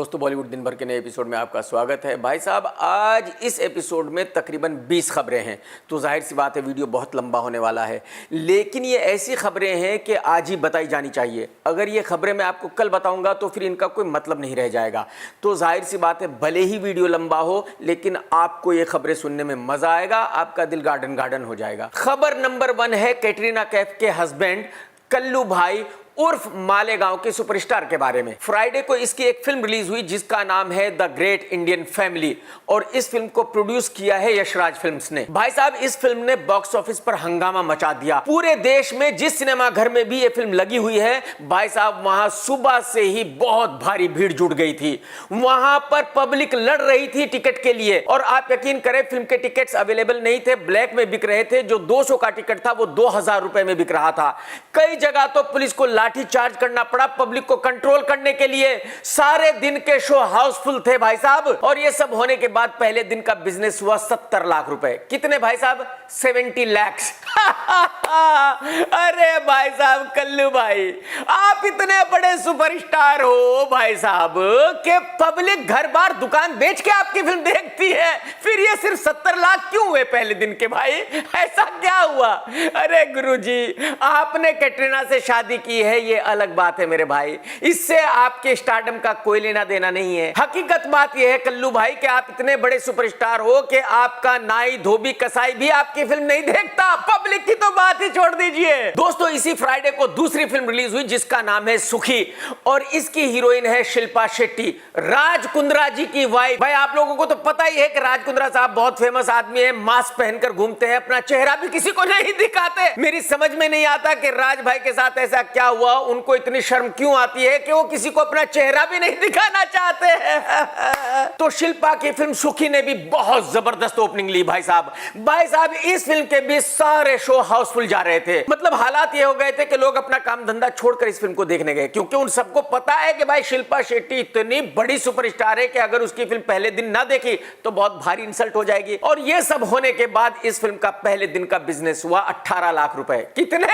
दोस्तों, बॉलीवुड दिन भर के नए एपिसोड में आपका स्वागत है। भाई साहब, आज इस एपिसोड में तकरीबन 20 खबरें हैं, तो जाहिर सी बात है वीडियो बहुत लंबा होने वाला है। लेकिन ये ऐसी खबरें हैं कि आज ही बताई जानी चाहिए। अगर ये खबरें मैं आपको कल बताऊंगा तो फिर इनका कोई मतलब नहीं रह जाएगा। तो जाहिर सी बात है, भले ही वीडियो लंबा हो लेकिन आपको ये खबरें सुनने में मजा आएगा, आपका दिल गार्डन गार्डन हो जाएगा। खबर नंबर 1 है कैटरीना कैफ के हस्बैंड कल्लू भाई उर्फ मालेगांव के सुपरस्टार के बारे में। फ्राइडे को इसकी एक फिल्म रिलीज हुई जिसका नाम है द ग्रेट इंडियन फैमिली, और इस फिल्म को प्रोड्यूस किया है यशराज फिल्म्स ने। भाई साहब, इस फिल्म ने बॉक्स ऑफिस पर हंगामा मचा दिया। पूरे देश में जिस सिनेमा घर में भी ये फिल्म लगी हुई है, भाई साहब, वहां सुबह से ही बहुत भारी भीड़ जुट गई थी। वहां पर पब्लिक लड़ रही थी टिकट के लिए, और आप यकीन करें फिल्म के टिकट्स अवेलेबल नहीं थे, ब्लैक में बिक रहे थे। जो 200 का टिकट था वो 2000 रुपए में बिक रहा था। कई जगह तो पुलिस को लाठी चार्ज करना पड़ा पब्लिक को कंट्रोल करने के लिए। सारे दिन के शो हाउसफुल थे भाई साहब। और ये सब होने के बाद पहले दिन का बिजनेस हुआ 70 लाख रुपए। कितने भाई साहब? 70 लाख। अरे भाई साहब, कल्लू भाई, आप इतने बड़े सुपरस्टार हो भाई साहब कि पब्लिक घर बार दुकान बेच के आपकी फिल्म देखती है, फिर ये सिर्फ 70 लाख क्यों हुए पहले दिन के? भाई ऐसा क्या हुआ? अरे गुरुजी, आपने कैटरीना से शादी की है, ये अलग बात है मेरे भाई, इससे आपके स्टारडम का कोई लेना देना नहीं है। हकीकत बात यह है कल्लू भाई कि आप इतने बड़े सुपरस्टार हो कि आपका नाई धोबी कसाई भी आपकी फिल्म नहीं देखता। पब्लिक की तो बात ही छोड़ दीजिए। दोस्तों, इसी फ्राइडे को दूसरी फिल्म रिलीज हुई जिसका नाम है सुखी, और इसकी हीरोइन है शिल्पा शेट्टी, राज कुंद्रा जी की वाइफ। भाई आप लोगों को तो पता ही है कि राज कुंद्रा साहब बहुत फेमस आदमी है, मास्क पहनकर घूमते हैं, अपना चेहरा भी किसी को नहीं दिखाते। मेरी समझ में नहीं आता कि राज भाई के साथ ऐसा क्या हुआ, उनको इतनी शर्म क्यों आती है कि वो किसी को अपना चेहरा भी नहीं दिखाना चाहते हैं। तो शिल्पा की फिल्म सुखी ने भी बहुत जबरदस्त ओपनिंग ली भाई साहब। भाई साहब, इस फिल्म के भी सारे शो हाउसफुल जा रहे थे। मतलब हालात ये हो गए थे कि लोग अपना काम धंधा छोड़कर इस फिल्म को देखने गए, क्योंकि उन सबको पता है कि भाई शिल्पा शेट्टी इतनी बड़ी सुपरस्टार है कि अगर उसकी फिल्म पहले दिन ना देखी तो बहुत भारी इंसल्ट हो जाएगी। और ये सब होने के बाद इस फिल्म का पहले दिन का बिजनेस हुआ 18 लाख रुपए। कितने?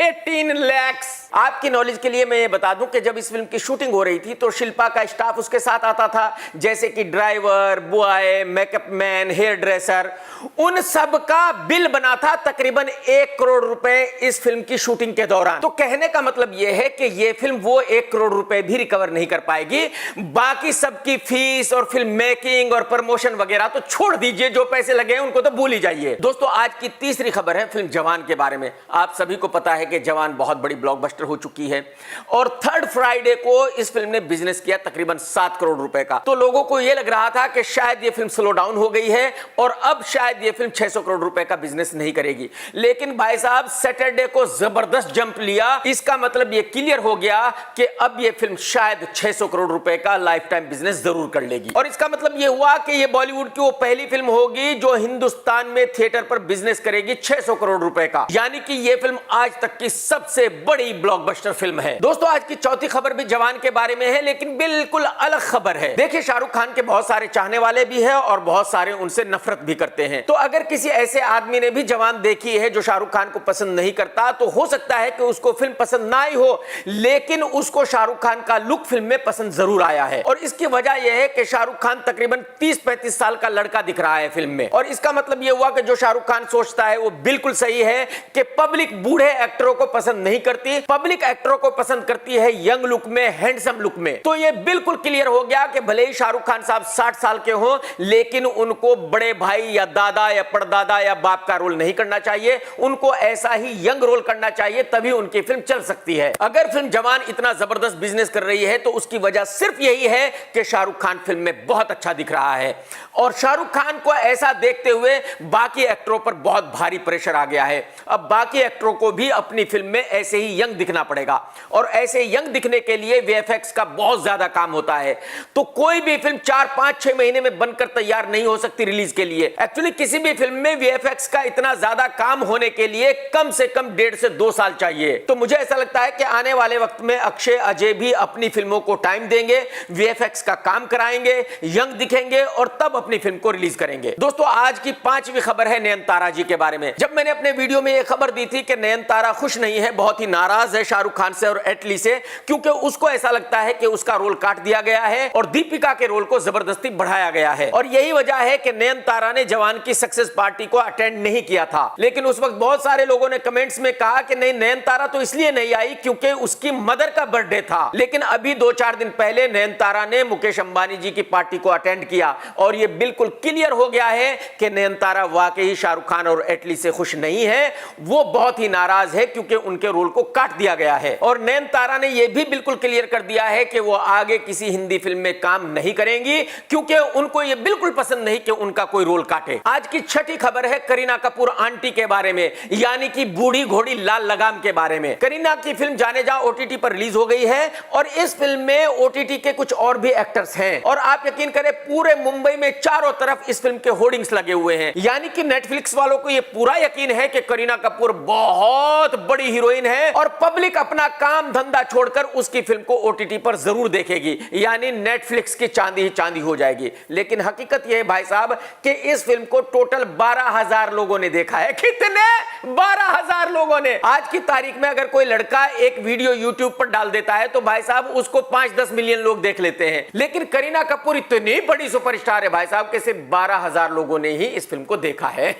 18 लाख। आपकी नॉलेज के लिए मैं ये बता दूं कि जब इस फिल्म की शूटिंग हो रही थी तो शिल्पा का स्टाफ उसके साथ आता था, जैसे कि driver, boy, makeup man, hairdresser, उन सब का बिल बना था तकरीबन 1 करोड़ रुपए इस फिल्म की शूटिंग के दौरान। तो कहने का मतलब यह है कि यह फिल्म वो 1 करोड़ रुपए भी रिकवर नहीं कर पाएगी। बाकी सबकी फीस और फिल्म मेकिंग और प्रमोशन वगैरह तो छोड़ दीजिए, जो पैसे लगे हैं उनको तो भूल ही जाइए। दोस्तों, आज की तीसरी खबर है फिल्म जवान के बारे में। आप सभी को पता है कि जवान बहुत बड़ी ब्लॉकबस्टर हो चुकी है, और थर्ड फ्राइडे को इस फिल्म ने बिजनेस किया तकरीबन 7 करोड़ रुपए का। तो लोगों को यह लग रहा था कि शायद यह फिल्म स्लो डाउन हो गई है और अब शायद यह फिल्म 600 करोड़ रुपए का बिजनेस नहीं करेगी। लेकिन भाई साहब, सैटरडे को जबरदस्त जंप लिया। इसका मतलब यह क्लियर हो गया कि अब यह फिल्म शायद 600 करोड़ रुपए का लाइफ टाइम बिजनेस जरूर कर लेगी। और इसका मतलब यह हुआ कि यह बॉलीवुड की वो पहली फिल्म होगी जो हिंदुस्तान में थिएटर पर बिजनेस करेगी 600 करोड़ रुपए का। यानी कि यह फिल्म आज तक की सबसे बड़ी ब्लॉकबस्टर फिल्म है। दोस्तों, आज की चौथी खबर भी जवान के बारे में है, लेकिन बिल्कुल अलग खबर है। देखिए, शाहरुख खान के बहुत सारे चाहने वाले भी हैं और बहुत सारे उनसे नफरत भी करते हैं। तो अगर किसी ऐसे आदमी ने भी जवान देखी है जो शाहरुख खान को पसंद नहीं करता, तो हो सकता है कि उसको फिल्म पसंद ना आई हो, लेकिन उसको शाहरुख खान का लुक फिल्म में पसंद जरूर आया है। और इसकी वजह यह है कि शाहरुख खान तकरीबन 30-35 साल का लड़का दिख रहा है फिल्म में। और इसका मतलब यह हुआ कि जो शाहरुख खान सोचता है वो बिल्कुल सही है कि पब्लिक बूढ़े एक्टरों को पसंद नहीं करती, पब्लिक एक्टरों को पसंद करती है यंग लुक में, हैंडसम लुक में। तो ये बिल्कुल क्लियर हो गया कि भले ही शाहरुख खान साहब 60 साल के हों, लेकिन उनको बड़े भाई या दादा या परदादा या बाप का रोल नहीं करना चाहिए, उनको ऐसा ही यंग रोल करना चाहिए, तभी उनकी फिल्म चल सकती है। अगर फिल्म जवान इतना जबरदस्त बिजनेस कर रही है तो उसकी वजह सिर्फ यही है कि शाहरुख खान फिल्म में बहुत अच्छा दिख रहा है, और शाहरुख खान को ऐसा देखते हुए बाकी एक्टरों पर बहुत भारी प्रेशर आ गया है। अब बाकी एक्टरों को भी अपनी फिल्म में ऐसे ही यंग दिखना पड़ेगा, और ऐसे यंग दिखने के लिए वीएफएक्स का बहुत ज्यादा काम होता है। तो कोई भी फिल्म 4-5-6 महीने में बनकर तैयार नहीं हो सकती रिलीज के लिए। एक्चुअली किसी भी फिल्म में वीएफएक्स का इतना ज्यादा काम होने के लिए कम से कम 1.5 से 2 साल चाहिए। तो मुझे ऐसा लगता है कि आने वाले वक्त में अक्षय अजय भी अपनी फिल्मों को टाइम देंगे, वीएफएक्स का काम कराएंगे, यंग दिखेंगे और तब अपनी फिल्म को रिलीज करेंगे। दोस्तों, आज की 5वीं खबर है नयनतारा जी के बारे में। जब मैंने अपने वीडियो में यह खबर दी थी कि नयनतारा खुश नहीं है, बहुत ही नाराज है शाहरुख खान से और एटली से, क्योंकि उसको ऐसा लगता है कि उसका रोल काट दिया गया है और दीपिका के रोल को जबरदस्ती बढ़ाया गया है। और यही वजह है कि नयनतारा ने जवान की सक्सेस पार्टी को अटेंड नहीं किया था। लेकिन उस वक्त बहुत सारे लोगों ने कमेंट्स में कहा कि नहीं, नयनतारा तो इसलिए नहीं आई क्योंकि उसकी मदर का बर्थडे था। लेकिन अभी 2-4 दिन पहले नयनतारा ने मुकेश अंबानी जी की पार्टी को अटेंड किया और यह बिल्कुल क्लियर हो गया है कि नयनतारा वाकई शाहरुख खान और एटली से खुश नहीं है। वो बहुत ही नाराज है क्योंकि उनके रोल को काट दिया गया है। और नयनतारा ने यह भी बिल्कुल क्लियर कर दिया है कि वो आगे किसी हिंदी फिल्म में काम नहीं करेंगी क्योंकि उनको यह बिल्कुल पसंद नहीं कि उनका कोई रोल काटे। आज की छठी खबर है करीना कपूर आंटी के बारे में, यानी कि बूढ़ी घोड़ी लाल लगाम के बारे में। करीना की फिल्म जाने जा ओटीटी पर रिलीज हो गई है और इस फिल्म में ओटीटी के कुछ और भी एक्टर्स हैं। और आप यकीन करें, पूरे मुंबई में चारों तरफ इस फिल्म के होर्डिंग्स लगे हुए हैं, यानी कि नेटफ्लिक्स वालों को यह पूरा यकीन है कि करीना कपूर बहुत बड़ी हीरोइन है और पब्लिक अपना काम धंधा छोड़कर उसकी फिल्म को ओटीटी पर जरूर देखेगी, यानी नेटफ्लिक्स की चांदी ही चांदी हो जाएगी। लेकिन हकीकत यह है भाई साहब कि इस फिल्म को टोटल 12,000 लोगों ने देखा है। कितने? 12,000 लोगों ने। आज की तारीख में अगर कोई लड़का एक वीडियो यूट्यूब पर डाल देता है तो भाई साहब उसको 5-10 मिलियन लोग देख लेते हैं। लेकिन करीना कपूर इतनी बड़ी सुपरस्टार है भाई साहब कि सिर्फ 12,000 लोगों ने ही इस फिल्म को देखा है।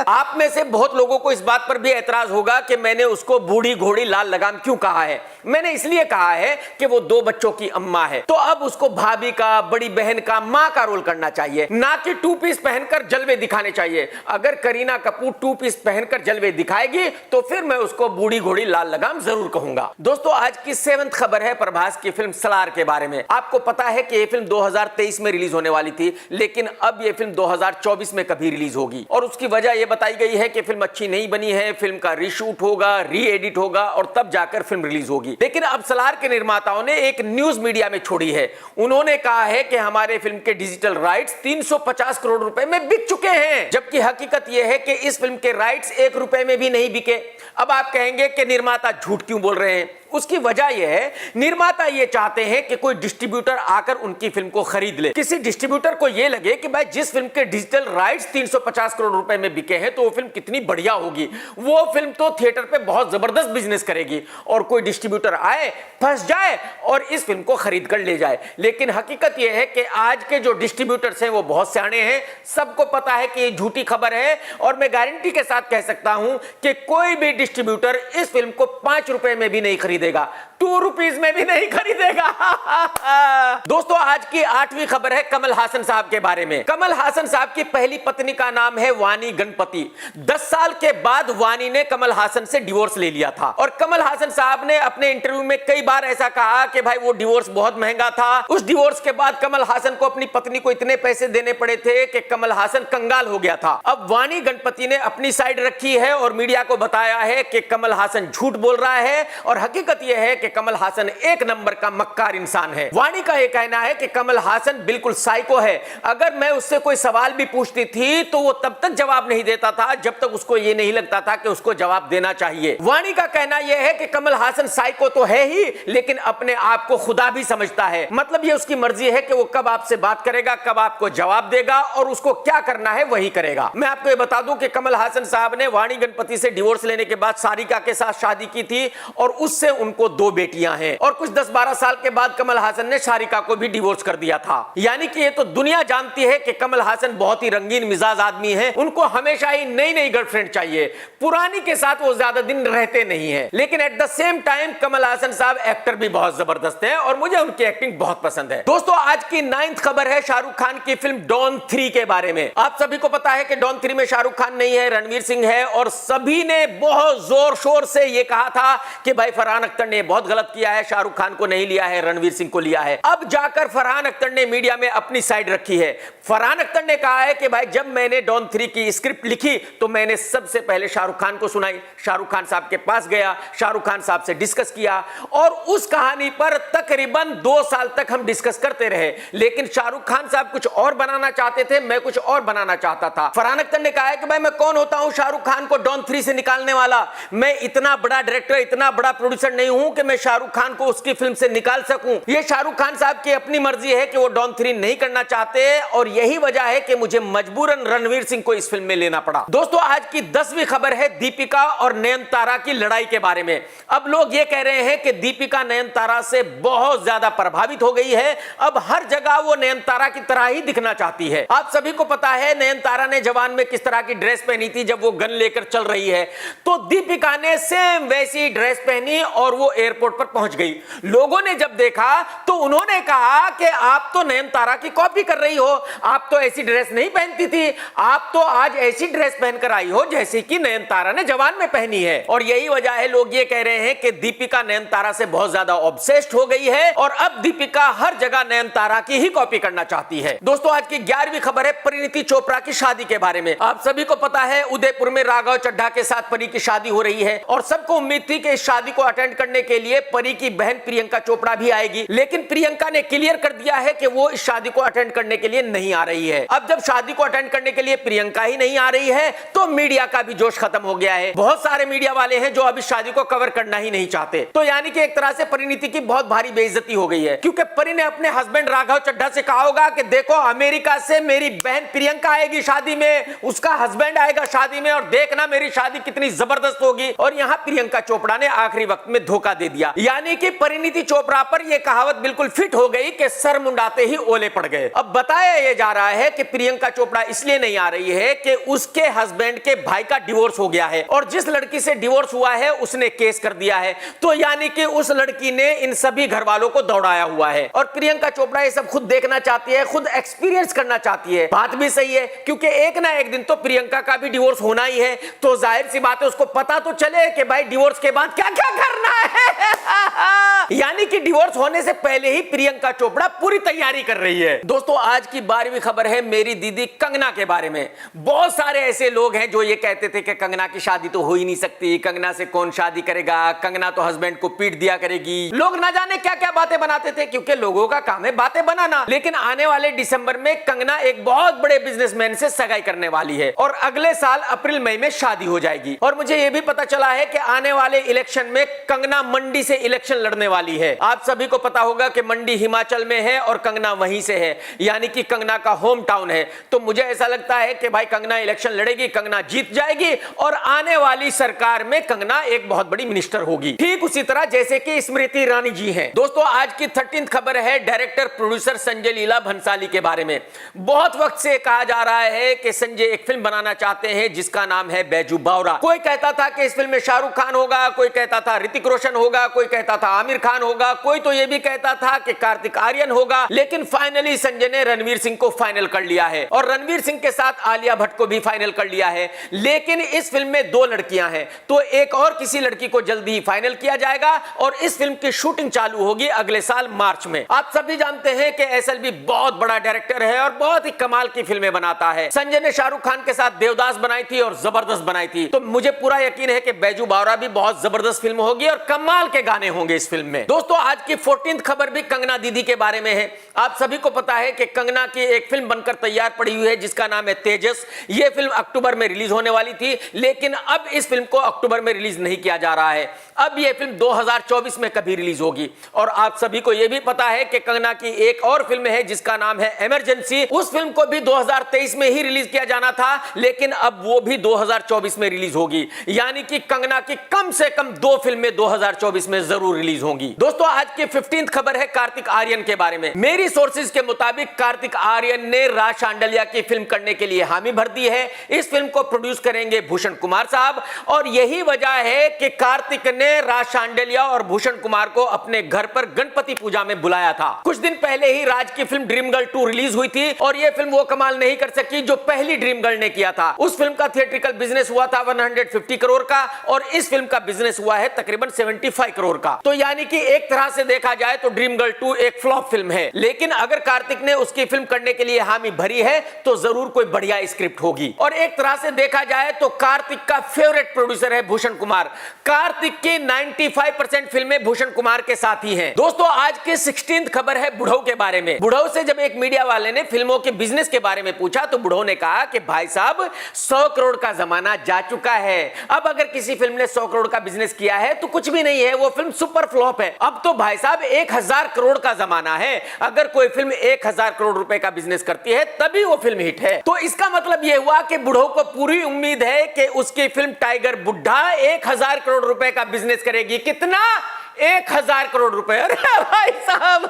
आप में से बहुत लोगों को इस बात पर भी एतराज होगा कि मैंने उसको बूढ़ी घोड़ी लाल लगाम क्यों कहा है। मैंने इसलिए कहा है कि वो 2 बच्चों की अम्मा है, तो अब उसको भाभी का, बड़ी बहन का, मां का रोल करना चाहिए, ना कि 2 पीस पहनकर जलवे दिखाने चाहिए। अगर करीना कपूर 2 पीस पहनकर जलवे दिखाएगी तो फिर मैं उसको बूढ़ी घोड़ी लाल लगाम जरूर कहूंगा। दोस्तों, आज की 7th खबर है प्रभास की फिल्म सलार के बारे में। आपको पता है कि यह फिल्म 2023 में रिलीज होने वाली थी, लेकिन अब यह फिल्म 2024 में कभी रिलीज होगी और उसकी वजह यह बताई गई है कि फिल्म अच्छी नहीं बनी है, फिल्म का रीशूट होगा, री एडिट होगा और तब जाकर फिल्म रिलीज होगी। लेकिन अब सलार के निर्माताओं ने एक न्यूज मीडिया में छोड़ी है। उन्होंने कहा है कि हमारे फिल्म के डिजिटल राइट्स 350 करोड़ रुपए में बिक चुके हैं, जबकि हकीकत यह है कि इस फिल्म के राइट्स 1 रुपए में भी नहीं बिके। अब आप कहेंगे कि निर्माता झूठ क्यों बोल रहे हैं? उसकी वजह यह है, निर्माता ये चाहते हैं कि कोई डिस्ट्रीब्यूटर आकर उनकी फिल्म को खरीद ले। किसी डिस्ट्रीब्यूटर को यह लगे कि भाई जिस फिल्म के डिजिटल राइट्स 350 करोड़ रुपए में बिके हैं तो वो फिल्म कितनी बढ़िया होगी, वो फिल्म तो थिएटर पे बहुत जबरदस्त बिजनेस करेगी और कोई डिस्ट्रीब्यूटर आए, फंस जाए और इस फिल्म को खरीद कर ले जाए। लेकिन हकीकत यह है कि आज के जो डिस्ट्रीब्यूटर्स हैं वो बहुत सियाने हैं, सबको पता है कि ये झूठी खबर है और मैं गारंटी के साथ कह सकता हूं कि कोई भी डिस्ट्रीब्यूटर इस फिल्म को 5 रुपए में भी नहीं खरीदेगा, 2 रुपीस में भी नहीं खरीदेगा। दोस्तों, आज की 8वीं खबर है कमल हासन साहब के बारे में। कमल हासन साहब की पहली पत्नी का नाम है वानी गणपति। 10 साल के बाद वानी ने कमल हासन से डिवोर्स ले लिया था और कमल हासन साहब ने अपने इंटरव्यू में कई बार ऐसा कहा कि भाई वो डिवोर्स बहुत महंगा था। उस डिवोर्स के बाद कमल हासन को अपनी पत्नी को इतने पैसे देने पड़े थे कि कमल हासन कंगाल हो गया था। अब वानी गणपति ने अपनी साइड रखी है और मीडिया को बताया है कि कमल हासन झूठ बोल रहा है और हकीकत यह है कि कमल हासन एक नंबर का मक्कार इंसान है। वाणी का यह कहना है कि कमल हासन बिल्कुल साइको है। अगर मैं उससे कोई सवाल भी पूछती थी तो वो तब तक जवाब नहीं देता था जब तक उसको ये नहीं लगता था कि उसको जवाब देना चाहिए। वाणी का कहना यह है कि कमल हासन साइको तो है ही, लेकिन अपने आप को खुदा भी समझता है। मतलब ये उसकी मर्जी है कि वो कब आपसे बात करेगा, कब आपको जवाब देगा और उसको क्या करना है वही करेगा। मैं आपको ये बता दूं कि कमल हासन साहब ने वाणी गणपति से डिवोर्स लेने के बाद सारिका के साथ शादी की थी और उससे उनको 2 बेटियां हैं और कुछ 10-12 साल के बाद कमल हासन ने सारिका को भी डिवोर्स कर दिया था। यानी कि ये तो दुनिया जानती है कि कमल हासन बहुत ही रंगीन मिजाज आदमी है, उनको हमेशा ही नई नई गर्लफ्रेंड चाहिए, पुरानी के साथ वो ज्यादा दिन रहते नहीं है। लेकिन at the same time Kamal Haasan साहब एक्टर भी बहुत जबरदस्त है और मुझे उनकी एक्टिंग बहुत पसंद है। दोस्तों, आज की 9th खबर है शाहरुख खान की फिल्म डॉन 3 के बारे में। आप सभी को पता है कि डॉन 3 में शाहरुख खान नहीं है, रणवीर सिंह है और सभी ने बहुत जोर शोर से यह कहा था कि भाई फरहान अख्तर ने बहुत गलत किया है, शाहरुख खान को नहीं लिया है, रणवीर सिंह को लिया है। अब जाकर फरहान अख्तर ने मीडिया में अपनी साइड रखी है। फरहान अख्तर ने कहा है कि भाई जब मैंने डॉन 3 की स्क्रिप्ट लिखी तो मैंने सबसे पहले शाहरुख खान को सुनाई, शाहरुख खान साहब के पास गया, शाहरुख खान साहब से डिस्कस किया और उस कहानी पर तकरीबन 2 साल तक हम डिस्कस करते रहे। लेकिन शाहरुख खान साहब कुछ और बनाना चाहते थे, मैं कुछ और बनाना चाहता था। फरहान अख्तर ने कहा है कि भाई मैं कौन होता हूं शाहरुख खान को डॉन 3 से निकालने वाला, मैं इतना बड़ा डायरेक्टर, इतना बड़ा प्रोड्यूसर नहीं हूं कि मैं शाहरुख खान को उसकी फिल्म से निकाल सकूं। ये शाहरुख खान साहब की अपनी मर्जी है कि वो डॉन 3 नहीं करना चाहते और यही वजह है कि मुझे मजबूरन रणवीर सिंह को इस फिल्म में लेना पड़ा। दोस्तों, आज की 10वीं खबर है दीपिका और नयनतारा की लड़ाई के बारे में। अब लोग ये कह रहे हैं कि दीपिका नयनतारा से बहुत ज्यादा प्रभावित हो गई है, अब हर जगह वो नयनतारा की तरह ही दिखना चाहती है। आप सभी को पता है नयनतारा ने जवान में किस तरह की ड्रेस पहनी थी जब वो गन लेकर चल रही है, तो दीपिका ने सेम वैसी ड्रेस पहनी और वो एयरपोर्ट पर पहुंच गई। लोगों ने जब देखा तो उन्होंने कहा कि आप तो नयनतारा की कॉपी कर रही हो, आप तो ऐसी ड्रेस नहीं पहनती थी, आप तो आज ऐसी ड्रेस पहनकर आई हो जैसी कि नयनतारा ने जवान में पहनी है। और यही वजह है, लोग ये कह रहे हैं कि दीपिका नयनतारा से बहुत ज्यादा ऑब्सेस्ड हो गई है और अब दीपिका हर जगह नयनतारा की ही कॉपी करना चाहती है। दोस्तों, आज की 11वीं खबर है परिणीति चोपड़ा की शादी के बारे में। आप सभी को पता है उदयपुर में राघव चड्ढा के साथ परी की शादी हो रही है और सबको उम्मीद थी कि इस शादी को अटेंड करने के लिए परी की बहन प्रियंका चोपड़ा भी आएगी, लेकिन प्रियंका ने क्लियर कर दिया है कि वो इस शादी को अटेंड करने के लिए नहीं आ रही है। अब जब शादी को अटेंड करने के लिए प्रियंका ही नहीं आ रही है तो मीडिया का भी जोश खत्म हो गया है। बहुत सारे मीडिया वाले हैं जो अब इस शादी को कवर करना ही नहीं चाहते। तो यानी कि एक तरह से परिणीति की बहुत भारी बेइज्जती हो गई है, क्योंकि परी ने अपने हस्बैंड राघव चड्ढा से कहा होगा कि देखो अमेरिका से मेरी बहन प्रियंका आएगी शादी में, उसका हस्बैंड आएगा शादी में और देखना मेरी शादी कितनी जबरदस्त होगी। और यहाँ प्रियंका चोपड़ा ने आखिरी वक्त में धोखा दे दिया। यानी कि परिणीति चोपड़ा पर यह कहावत बिल्कुल फिट हो गई कि सर मुंडाते ही ओले पड़ गए। अब बताया यह जा रहा है कि प्रियंका चोपड़ा इसलिए नहीं आ रही है कि उसके हस्बैंड के भाई का डिवोर्स हो गया है और जिस लड़की से डिवोर्स हुआ है उसने केस कर दिया है, तो यानी कि उस लड़की ने इन सभी घर वालों को दौड़ाया हुआ है। और प्रियंका चोपड़ा ये सब खुद देखना चाहती है, खुद एक्सपीरियंस करना चाहती है। बात भी सही है, क्योंकि एक ना एक दिन तो प्रियंका का भी डिवोर्स होना ही है, तो जाहिर सी बात है उसको पता तो चले कि भाई डिवोर्स के बाद क्या क्या करना है। यानी कि डिवोर्स होने से पहले ही प्रियंका चोपड़ा पूरी तैयारी कर रही है। दोस्तों, आज की 12वीं खबर है मेरी दीदी कंगना के बारे में। बहुत सारे ऐसे लोग हैं जो ये कहते थे कि कंगना की शादी तो हो ही नहीं सकती, कंगना से कौन शादी करेगा, कंगना तो हस्बैंड को पीट दिया करेगी। लोग ना जाने क्या क्या बातें बनाते थे, क्योंकि लोगों का काम है बातें बनाना। लेकिन आने वाले दिसंबर में कंगना एक बहुत बड़े बिजनेसमैन से सगाई करने वाली है और अगले साल अप्रैल मई में शादी हो जाएगी। और मुझे यह भी पता चला है कि आने वाले इलेक्शन में कंगना मंडी से इलेक्शन लड़ने वाली है। आप सभी को पता होगा कि मंडी हिमाचल में है और कंगना वहीं से है, यानी कि कंगना का होम टाउन है। तो मुझे ऐसा लगता है कि भाई कंगना इलेक्शन लड़ेगी, कंगना जीत जाएगी और आने वाली सरकार में कंगना एक बहुत बड़ी मिनिस्टर होगी, ठीक उसी तरह जैसे कि स्मृति ईरानी जी हैं। दोस्तों, आज की 13th खबर है डायरेक्टर प्रोड्यूसर संजय लीला भंसाली के बारे में। बहुत वक्त से कहा जा रहा है कि संजय एक फिल्म बनाना चाहते हैं जिसका नाम है बैजू बावरा। कोई कहता था कि इस फिल्म में शाहरुख खान होगा, कोई कहता था ऋतिक रोशन होगा, कोई कहता था आमिर खान होगा, कोई तो यह भी कहता था कि कार्तिक आर्यन होगा। लेकिन फाइनली संजय ने रणवीर सिंह को फाइनल कर लिया है और रणवीर सिंह के साथ आलिया भट्ट को भी फाइनल कर लिया है। लेकिन इस फिल्म में 2 लड़कियां हैं, तो एक और किसी लड़की को जल्दी ही फाइनल किया जाएगा और इस फिल्म की शूटिंग चालू होगी अगले साल मार्च में। आप सभी जानते हैं कि एसएलबी बहुत बड़ा डायरेक्टर है और बहुत ही कमाल की फिल्में बनाता है। संजय ने शाहरुख खान के साथ देवदास बनाई थी और जबरदस्त बनाई थी, तो मुझे पूरा यकीन है कि बैजू बावरा भी बहुत जबरदस्त फिल्म होगी और कमाल के गाने होंगे इस फिल्म में। दोस्तों, आज की 14th खबर भी कंगना दीदी के बारे में है। आप सभी को पता है कि कंगना की एक फिल्म बनकर तैयार पड़ी हुई है जिसका नाम है तेजस। यह फिल्म अक्टूबर में रिलीज होने वाली थी, लेकिन अब इस फिल्म को अक्टूबर में रिलीज नहीं किया जा रहा है। अब यह फिल्म 2024 में कभी रिलीज होगी। और आप सभी को यह भी पता है कि कंगना की एक और फिल्म है जिसका नाम है इमरजेंसी। उस फिल्म को भी 2023 में ही रिलीज किया जाना था, लेकिन अब वो भी 2024 में रिलीज होगी। यानी कि कंगना की कम से कम 2 फिल्में 2024 में जरूर रिलीज होंगी। दोस्तों, आज की 15th खबर है कार्तिक आर्यन के बारे में। मेरी सोर्सेज के मुताबिक कार्तिक आर्यन ने राज शांडिल्य की फिल्म करने के लिए हामी भर दी है। इस फिल्म को प्रोड्यूस करेंगे भूषण कुमार साहब और यही वजह है कि कार्तिक ने राज शांडिल्य और भूषण कुमार को अपने घर पर गणपति पूजा में बुलाया था। कुछ दिन पहले ही राज की फिल्म ड्रीम गर्ल 2 रिलीज हुई थी और यह फिल्म वो कमाल नहीं कर सकी जो पहली ड्रीम गर्ल ने किया था। उस फिल्म का थिएट्रिकल बिजनेस हुआ था 150 करोड़ का और इस फिल्म का बिजनेस हुआ है तकरीबन 75 करोड़ का। तो यानी कि एक तरह से देखा जाए तो ड्रीम गर्ल 2 एक फ्लॉप फिल्म है, लेकिन अगर कार्तिक ने उसकी फिल्म करने के लिए हामी भरी है तो जरूर कोई बढ़िया स्क्रिप्ट होगी। और एक तरह से देखा जाए तो कार्तिक का फेवरेट प्रोड्यूसर है भूषण कुमार। कार्तिक की 95% फिल्में भूषण कुमार के साथ ही हैं। दोस्तों, आज की 16th खबर है बुढ़ऊ के बारे में। बुढ़ऊ से जब एक मीडिया वाले ने फिल्मों के बिजनेस के बारे में पूछा तो बुढ़ऊ ने कहा कि भाई साहब 100 करोड़ का जमाना जा चुका है। अब अगर किसी फिल्म ने 100 करोड़ का बिजनेस किया है तो कुछ भी नहीं है, वो फिल्म सुपर फ्लॉप है। अब तो भाई साहब 1000 करोड़ का जमाना है। अगर कोई फिल्म 1000 करोड़ रुपए का बिजनेस करती है तभी वो फिल्म हिट है। तो इसका मतलब यह हुआ कि बूढ़ों को पूरी उम्मीद है कि उसकी फिल्म टाइगर बुड्ढा 1000 करोड़ रुपए का बिजनेस करेगी। कितना? 1000 करोड़ रुपए। अरे भाई साहब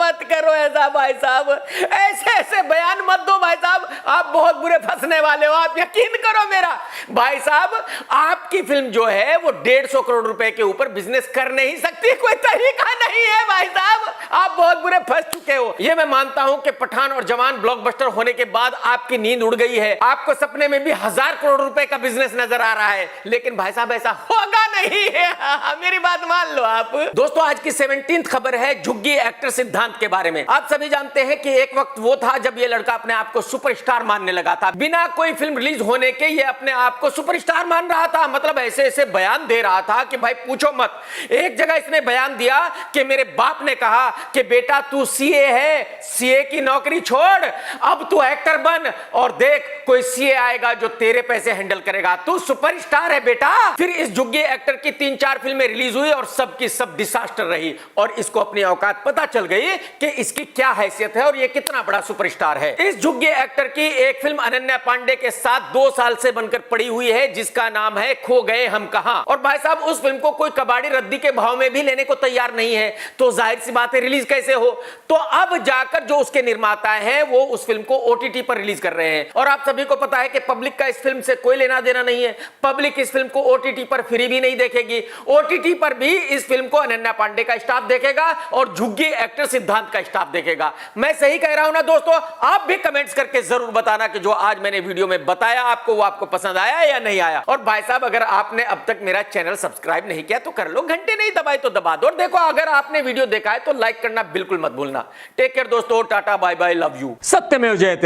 मत करो ऐसा भाई साहब, ऐसे ऐसे बयान मत दो भाई साहब, आप बहुत बुरे फंसने वाले हो। आप यकीन करो मेरा भाई साहब, आपकी फिल्म जो है वो 150 करोड़ रुपए के ऊपर बिजनेस कर नहीं सकती, कोई तरीका नहीं है भाई साहब, आप बहुत बुरे फंस चुके हो। ये मैं मानता हूं कि पठान और जवान ब्लॉकबस्टर होने के बाद आपकी नींद उड़ गई है, आपको सपने में भी 1000 करोड़ रुपए का बिजनेस नजर आ रहा है, लेकिन भाई साहब ऐसा होगा नहीं है। मेरी बात मान लो आप। दोस्तों आज की 17th खबर है झुग्गी एक्टर सिद्धांत के बारे में। आप सभी जानते हैं कि एक वक्त वो था जब ये लड़का अपने आप को सुपरस्टार मानने लगा था। बिना कोई फिल्म रिलीज होने के ये अपने आप को सुपरस्टार मान रहा था। मतलब ऐसे ऐसे बयान दे रहा था कि भाई पूछो मत। एक जगह इसने बयान दिया कि मेरे बाप ने कहा कि बेटा तू सीए है, सीए की नौकरी छोड़, अब तू एक्टर बन और देख कोई सीए आएगा जो तेरे पैसे हैंडल करेगा, तू सुपरस्टार है बेटा। फिर इस झुग्गी एक्टर की 3-4 फिल्में रिलीज हुई और सबकी सब डिसास्टर रही और इसको अपनी औकात पता चल गई कि इसकी क्या हैसियत है और ये कितना बड़ा सुपरस्टार है। इस झुग्गी एक्टर की एक फिल्म अनन्या पांडे के साथ 2 साल से बनकर पड़ी हुई है जिसका नाम है खो गए हम कहां। और भाई साहब उस फिल्म को कोई कबाड़ी रद्दी के भाव में भी लेने को तैयार नहीं है, तो जाहिर सी बात है रिलीज कैसे हो। तो अब जाकर जो उसके निर्माता हैं वो उस फिल्म को ओटीटी पर रिलीज कर रहे हैं और आप सभी को पता है कि पब्लिक का इस फिल्म से कोई लेना देना नहीं है। पब्लिक इस फिल्म को ओटीटी पर फ्री भी नहीं देखेगी, ओटीटी पर भी इस फिल्म को अनन्या पांडे का स्टाफ देखेगा और झुग्गी एक्टर सिद्धांत का स्टाफ देखेगा। मैं सही कह रहा हूं ना दोस्तों? आप भी कमेंट्स करके जरूर बताना कि जो आज मैंने वीडियो में बताया आपको वो आपको पसंद आया या नहीं आया। और भाई साहब अगर आपने अब तक मेरा चैनल सब्सक्राइब नहीं किया तो कर लो, घंटे नहीं दबाई तो दबा दो। और देखो अगर आपने वीडियो देखा है तो लाइक करना बिल्कुल मत भूलना। टेक केयर दोस्तों, tata bye bye, love you. सत्यमेव जयते।